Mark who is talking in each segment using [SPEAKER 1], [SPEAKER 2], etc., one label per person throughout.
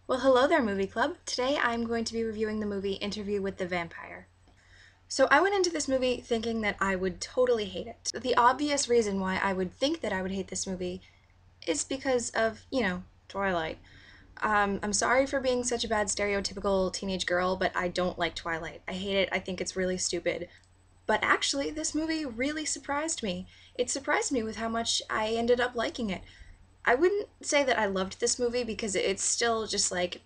[SPEAKER 1] Well, hello there, Movie Club. Today I'm going to be reviewing the movie Interview with the Vampire. So I went into this movie thinking that I would totally hate it. The obvious reason why I would think that I would hate this movie is because of, Twilight. I'm sorry for being such a bad stereotypical teenage girl, but I don't like Twilight. I hate it. I think it's really stupid. But actually, this movie really surprised me. It surprised me with how much I ended up liking it. I wouldn't say that I loved this movie because it's still just like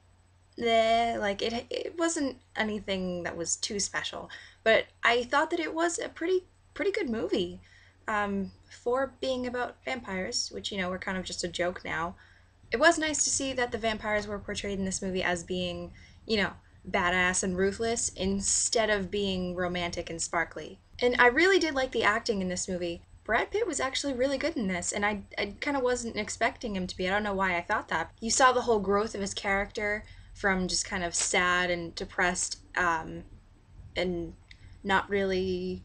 [SPEAKER 1] it wasn't anything that was too special, but I thought that it was a pretty good movie. For being about vampires, which were kind of just a joke now. It was nice to see that the vampires were portrayed in this movie as being, badass and ruthless instead of being romantic and sparkly. And I really did like the acting in this movie. Brad Pitt was actually really good in this, and I kind of wasn't expecting him to be. I don't know why I thought that. You saw the whole growth of his character from just kind of sad and depressed and not really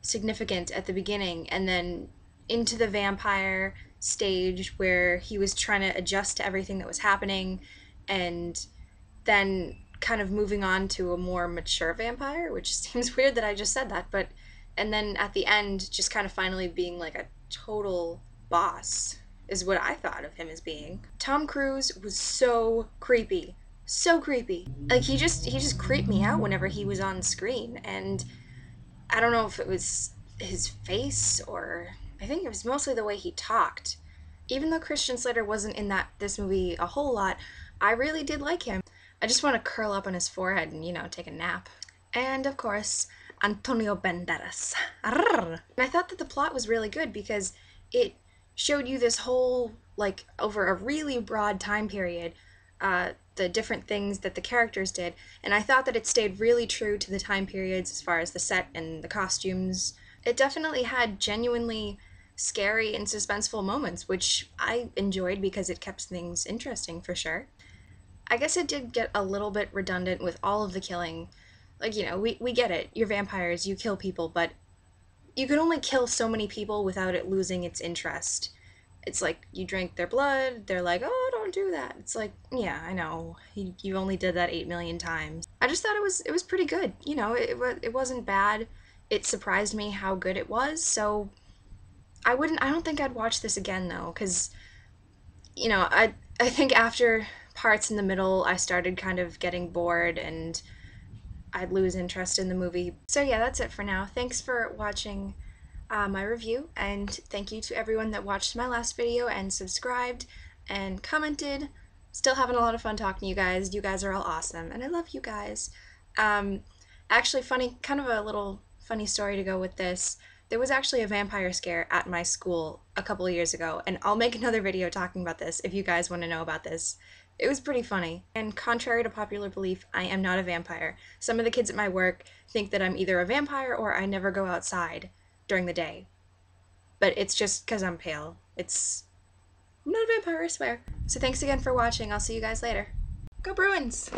[SPEAKER 1] significant at the beginning, and then into the vampire stage where he was trying to adjust to everything that was happening, and then kind of moving on to a more mature vampire, which seems weird that I just said that, but and then at the end just kind of finally being like a total boss is what I thought of him as being. Tom Cruise was so creepy. So creepy. Like he just creeped me out whenever he was on screen, and I don't know if it was his face or I think it was mostly the way he talked. Even though Christian Slater wasn't in this movie a whole lot, I really did like him. I just want to curl up on his forehead and, take a nap. And of course, Antonio Banderas. Arrgh. And I thought that the plot was really good because it showed you this whole, like, over a really broad time period, the different things that the characters did. And I thought that it stayed really true to the time periods as far as the set and the costumes. It definitely had genuinely scary and suspenseful moments, which I enjoyed because it kept things interesting for sure. I guess it did get a little bit redundant with all of the killing. Like, we get it. You're vampires, you kill people, but you can only kill so many people without it losing its interest. It's like you drink their blood, they're like, oh, don't do that. It's like, yeah, I know. You only did that 8 million times. I just thought it was pretty good. It wasn't bad. It surprised me how good it was, so I don't think I'd watch this again though, because I think after parts in the middle I started kind of getting bored and I'd lose interest in the movie. So yeah, that's it for now. Thanks for watching my review, and thank you to everyone that watched my last video and subscribed and commented. Still having a lot of fun talking to you guys. You guys are all awesome, and I love you guys. Actually, kind of a little funny story to go with this. There was actually a vampire scare at my school a couple of years ago, and I'll make another video talking about this if you guys want to know about this. It was pretty funny, and contrary to popular belief, I am not a vampire. Some of the kids at my work think that I'm either a vampire or I never go outside during the day. But it's just because I'm pale. I'm not a vampire, I swear. So thanks again for watching. I'll see you guys later. Go Bruins!